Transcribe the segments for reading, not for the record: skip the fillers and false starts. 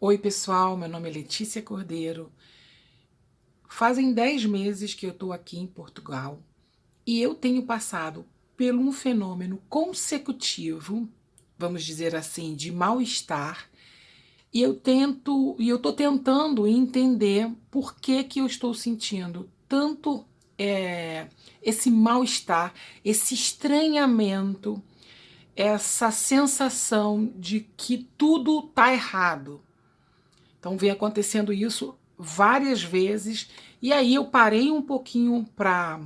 Oi, pessoal, meu nome é Letícia Cordeiro. Fazem 10 meses que eu estou aqui em Portugal e eu tenho passado por um fenômeno consecutivo, vamos dizer assim, de mal-estar, e eu estou tentando entender por que eu estou sentindo tanto esse mal-estar, esse estranhamento, essa sensação de que tudo está errado. Então vem acontecendo isso várias vezes, e aí eu parei um pouquinho para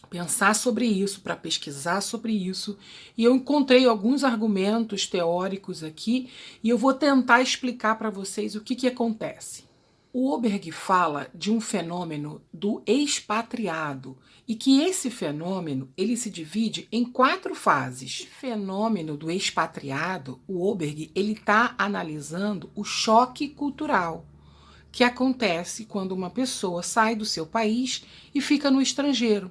pensar sobre isso, para pesquisar sobre isso, e eu encontrei alguns argumentos teóricos aqui, e eu vou tentar explicar para vocês o que acontece. O Oberg fala de um fenômeno do expatriado e que esse fenômeno ele se divide em 4 fases. O fenômeno do expatriado, o Oberg ele está analisando o choque cultural que acontece quando uma pessoa sai do seu país e fica no estrangeiro.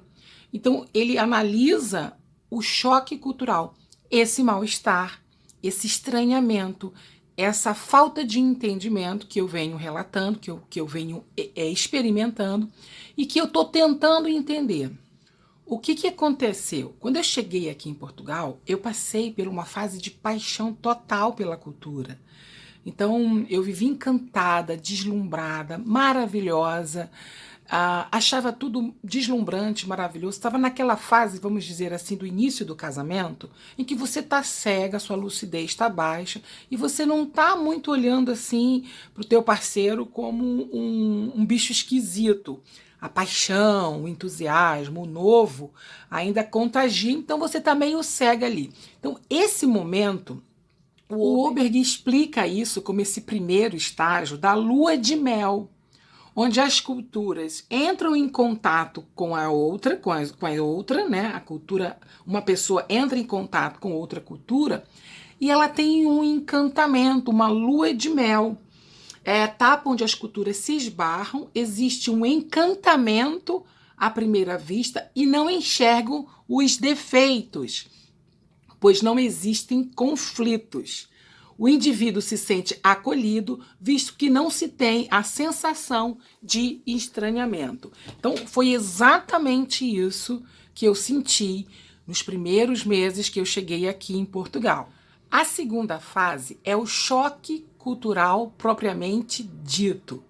Então ele analisa o choque cultural, esse mal-estar, esse estranhamento, essa falta de entendimento que eu venho relatando, que eu venho experimentando e que eu estou tentando entender. O que aconteceu? Quando eu cheguei aqui em Portugal, eu passei por uma fase de paixão total pela cultura. Então eu vivi encantada, deslumbrada, maravilhosa, achava tudo deslumbrante, maravilhoso. Estava naquela fase, vamos dizer assim, do início do casamento, em que você está cega, sua lucidez está baixa e você não está muito olhando assim para o teu parceiro como um bicho esquisito. A paixão, o entusiasmo, o novo ainda contagia, então você está meio cega ali. Então esse momento o Oberg explica isso como esse primeiro estágio da lua de mel, onde as culturas entram em contato com a outra, com a outra, né? A cultura, uma pessoa entra em contato com outra cultura e ela tem um encantamento, uma lua de mel. É a etapa onde as culturas se esbarram, existe um encantamento à primeira vista e não enxergam os defeitos, pois não existem conflitos. O indivíduo se sente acolhido, visto que não se tem a sensação de estranhamento. Então, foi exatamente isso que eu senti nos primeiros meses que eu cheguei aqui em Portugal. A segunda fase é o choque cultural propriamente dito.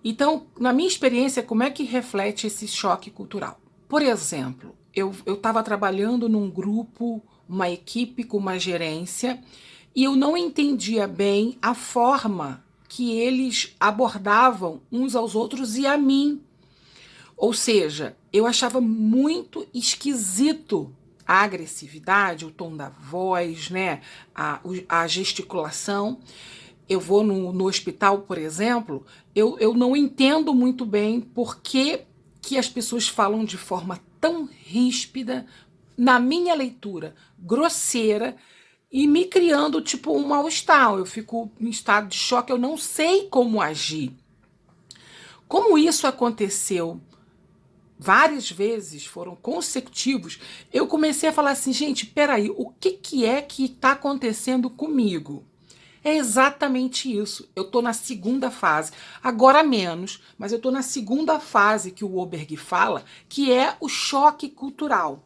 Então, na minha experiência, como é que reflete esse choque cultural? Por exemplo, eu estava trabalhando num grupo, uma equipe com uma gerência, e eu não entendia bem a forma que eles abordavam uns aos outros e a mim. Ou seja, eu achava muito esquisito a agressividade, o tom da voz, né, a gesticulação. Eu vou no hospital, por exemplo, eu não entendo muito bem por que as pessoas falam de forma tão ríspida, na minha leitura, grosseira, e me criando tipo um mal-estar. Eu fico em estado de choque, eu não sei como agir. Como isso aconteceu várias vezes, foram consecutivos, eu comecei a falar assim, gente, peraí, o que é que está acontecendo comigo? É exatamente isso. Eu estou na segunda fase, agora menos, mas eu estou na segunda fase que o Oberg fala, que é o choque cultural.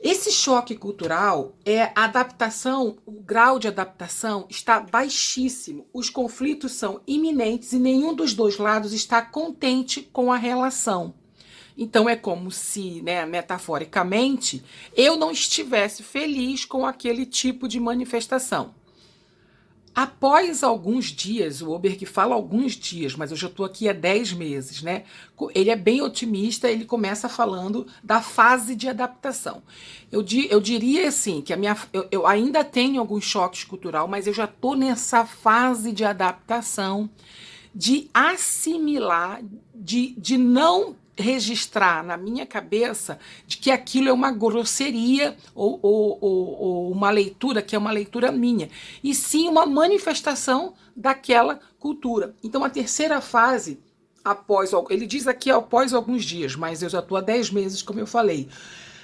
Esse choque cultural é a adaptação, o grau de adaptação está baixíssimo. Os conflitos são iminentes e nenhum dos dois lados está contente com a relação. Então é como se, né, metaforicamente, eu não estivesse feliz com aquele tipo de manifestação. Após alguns dias, o Oberg fala alguns dias, mas eu já estou aqui há 10 meses, né? Ele é bem otimista, ele começa falando da fase de adaptação. Eu diria assim, que eu ainda tenho alguns choques cultural, mas eu já estou nessa fase de adaptação, de assimilar, de não registrar na minha cabeça de que aquilo é uma grosseria ou uma leitura que é uma leitura minha, e sim uma manifestação daquela cultura. Então a terceira fase, ele diz aqui após alguns dias, mas eu já estou há 10 meses, como eu falei,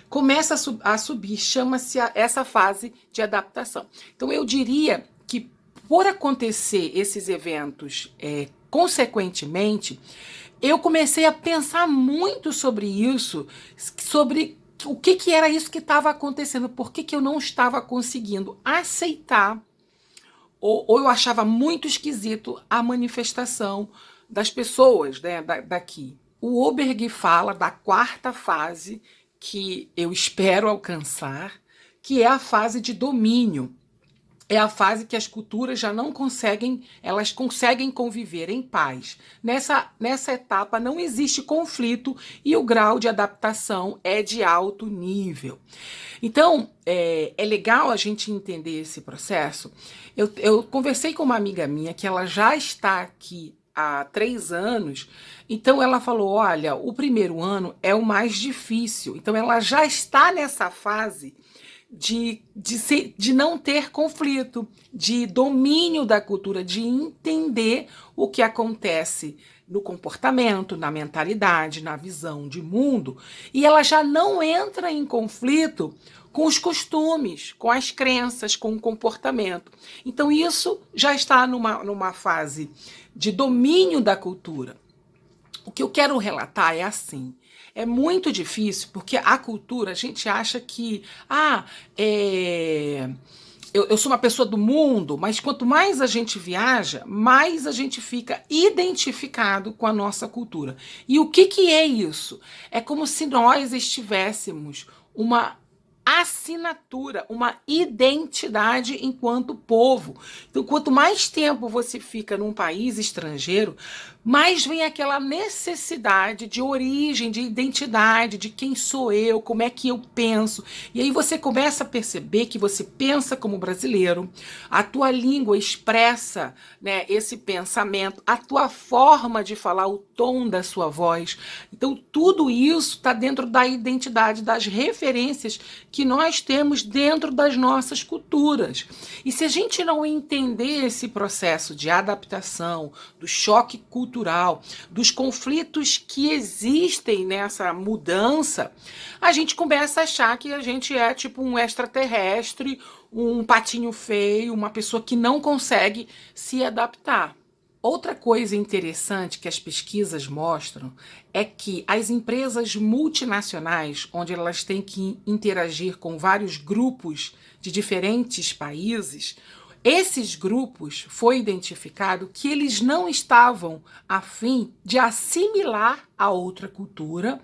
começa a subir, chama-se essa fase de adaptação. Então eu diria que por acontecer esses eventos consequentemente, eu comecei a pensar muito sobre isso, sobre o que era isso que estava acontecendo, por que eu não estava conseguindo aceitar, ou eu achava muito esquisito a manifestação das pessoas, né, daqui. O Oberg fala da quarta fase que eu espero alcançar, que é a fase de domínio. É a fase que as culturas já não conseguem, elas conseguem conviver em paz. Nessa etapa não existe conflito e o grau de adaptação é de alto nível. Então, é legal a gente entender esse processo. Eu conversei com uma amiga minha que ela já está aqui há 3 anos, então ela falou, olha, o primeiro ano é o mais difícil, então ela já está nessa fase de não ter conflito, de domínio da cultura, de entender o que acontece no comportamento, na mentalidade, na visão de mundo, e ela já não entra em conflito com os costumes, com as crenças, com o comportamento. Então isso já está numa fase de domínio da cultura. O que eu quero relatar é assim, é muito difícil, porque a cultura, a gente acha que, eu sou uma pessoa do mundo, mas quanto mais a gente viaja, mais a gente fica identificado com a nossa cultura. E o que é isso? É como se nós estivéssemos uma assinatura, uma identidade enquanto povo. Então, quanto mais tempo você fica num país estrangeiro, mais vem aquela necessidade de origem, de identidade, de quem sou eu, como é que eu penso. E aí você começa a perceber que você pensa como brasileiro, a tua língua expressa, né, esse pensamento, a tua forma de falar, o tom da sua voz. Então, tudo isso está dentro da identidade, das referências que nós temos dentro das nossas culturas. E se a gente não entender esse processo de adaptação, do choque cultural, dos conflitos que existem nessa mudança, a gente começa a achar que a gente é tipo um extraterrestre, um patinho feio, uma pessoa que não consegue se adaptar. Outra coisa interessante que as pesquisas mostram é que as empresas multinacionais, onde elas têm que interagir com vários grupos de diferentes países, esses grupos foi identificado que eles não estavam a fim de assimilar a outra cultura,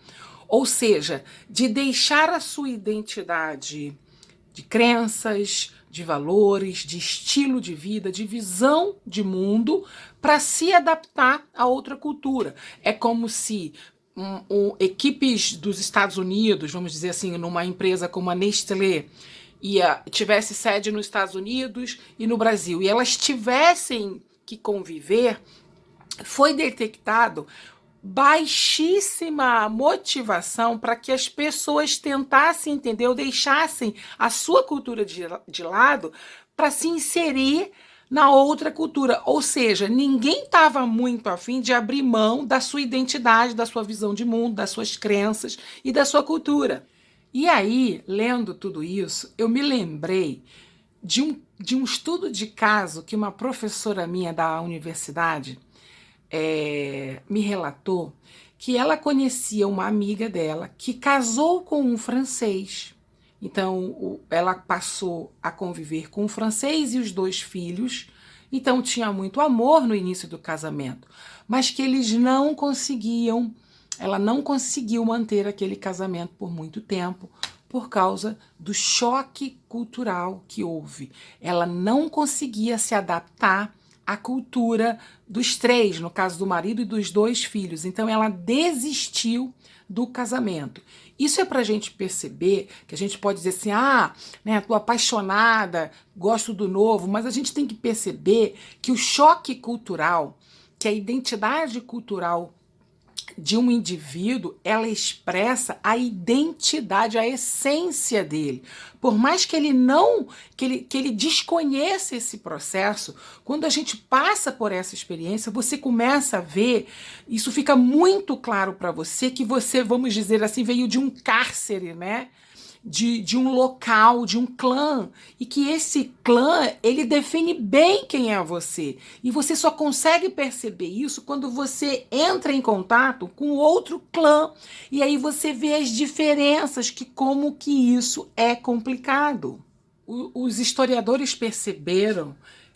ou seja, de deixar a sua identidade de crenças, de valores, de estilo de vida, de visão de mundo para se adaptar a outra cultura. É como se equipes dos Estados Unidos, vamos dizer assim, numa empresa como a Nestlé, tivesse sede nos Estados Unidos e no Brasil, e elas tivessem que conviver, foi detectado baixíssima motivação para que as pessoas tentassem entender ou deixassem a sua cultura de lado para se inserir na outra cultura. Ou seja, ninguém estava muito afim de abrir mão da sua identidade, da sua visão de mundo, das suas crenças e da sua cultura. E aí, lendo tudo isso, eu me lembrei de um estudo de caso que uma professora minha da universidade me relatou que ela conhecia uma amiga dela que casou com um francês. Então, ela passou a conviver com o francês e os 2 filhos. Então, tinha muito amor no início do casamento, mas que eles não conseguiam, ela não conseguiu manter aquele casamento por muito tempo, por causa do choque cultural que houve. Ela não conseguia se adaptar a cultura dos 3, no caso do marido e dos 2 filhos. Então ela desistiu do casamento. Isso é para a gente perceber que a gente pode dizer assim, né, tô apaixonada, gosto do novo, mas a gente tem que perceber que o choque cultural, que a identidade cultural de um indivíduo, ela expressa a identidade, a essência dele. Por mais que ele não, que ele desconheça esse processo, quando a gente passa por essa experiência, você começa a ver, isso fica muito claro para você, que você, vamos dizer assim, veio de um cárcere, né? de um local, de um clã, e que esse clã, ele define bem quem é você. E você só consegue perceber isso quando você entra em contato com outro clã, e aí você vê as diferenças, que como que isso é complicado. Os historiadores perceberam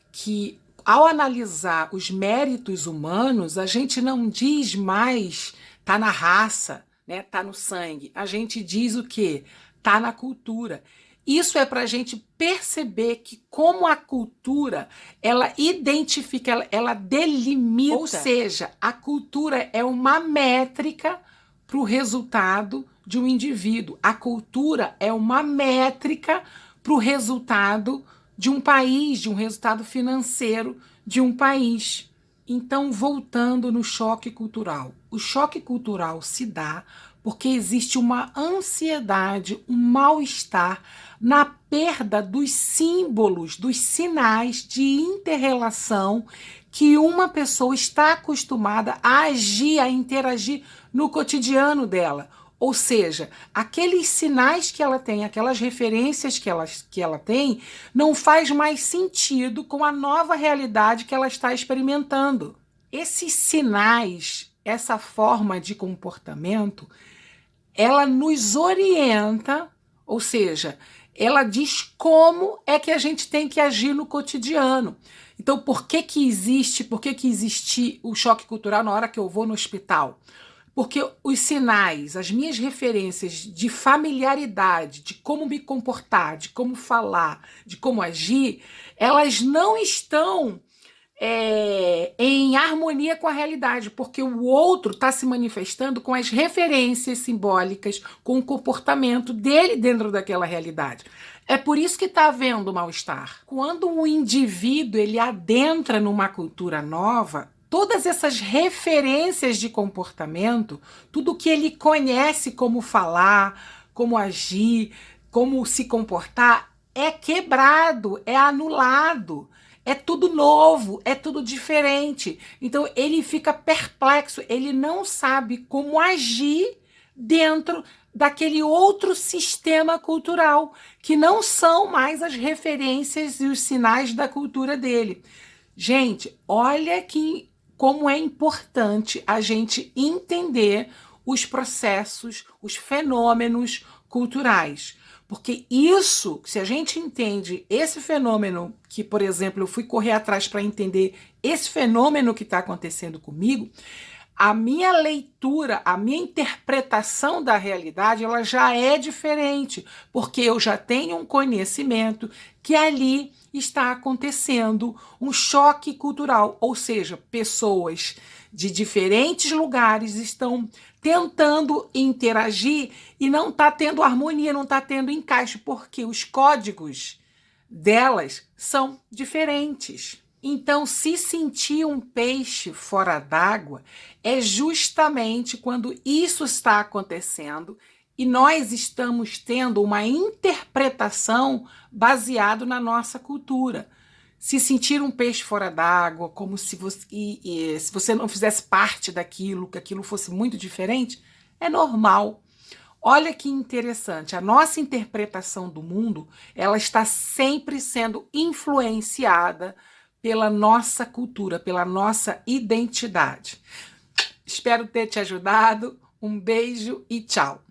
que, ao analisar os méritos humanos, a gente não diz mais tá na raça, né? Tá no sangue. A gente diz o quê? Tá na cultura. Isso é para a gente perceber que como a cultura, ela identifica, ela delimita, ou seja, a cultura é uma métrica para o resultado de um indivíduo. A cultura é uma métrica para o resultado de um país, de um resultado financeiro de um país. Então, voltando no choque cultural. O choque cultural se dá porque existe uma ansiedade, um mal-estar na perda dos símbolos, dos sinais de interrelação que uma pessoa está acostumada a agir, a interagir no cotidiano dela. Ou seja, aqueles sinais que ela tem, aquelas referências que ela tem, não faz mais sentido com a nova realidade que ela está experimentando. Esses sinais, essa forma de comportamento, ela nos orienta, ou seja, ela diz como é que a gente tem que agir no cotidiano. Então, por que existe o choque cultural na hora que eu vou no hospital? Porque os sinais, as minhas referências de familiaridade, de como me comportar, de como falar, de como agir, elas não estão em harmonia com a realidade, porque o outro está se manifestando com as referências simbólicas, com o comportamento dele dentro daquela realidade. É por isso que está havendo mal-estar. Quando o indivíduo ele adentra numa cultura nova, todas essas referências de comportamento, tudo que ele conhece, como falar, como agir, como se comportar, é quebrado, é anulado. É tudo novo, é tudo diferente. Então ele fica perplexo, ele não sabe como agir dentro daquele outro sistema cultural, que não são mais as referências e os sinais da cultura dele. Gente, olha que como é importante a gente entender os processos, os fenômenos culturais. Porque isso, se a gente entende esse fenômeno, que, por exemplo, eu fui correr atrás para entender esse fenômeno que está acontecendo comigo, a minha leitura, a minha interpretação da realidade, ela já é diferente, porque eu já tenho um conhecimento que ali está acontecendo um choque cultural, ou seja, pessoas de diferentes lugares estão tentando interagir e não está tendo harmonia, não está tendo encaixe, porque os códigos delas são diferentes. Então, se sentir um peixe fora d'água é justamente quando isso está acontecendo e nós estamos tendo uma interpretação baseada na nossa cultura. Se sentir um peixe fora d'água, como se você não fizesse parte daquilo, que aquilo fosse muito diferente, é normal. Olha que interessante, a nossa interpretação do mundo, ela está sempre sendo influenciada pela nossa cultura, pela nossa identidade. Espero ter te ajudado. Um beijo e tchau.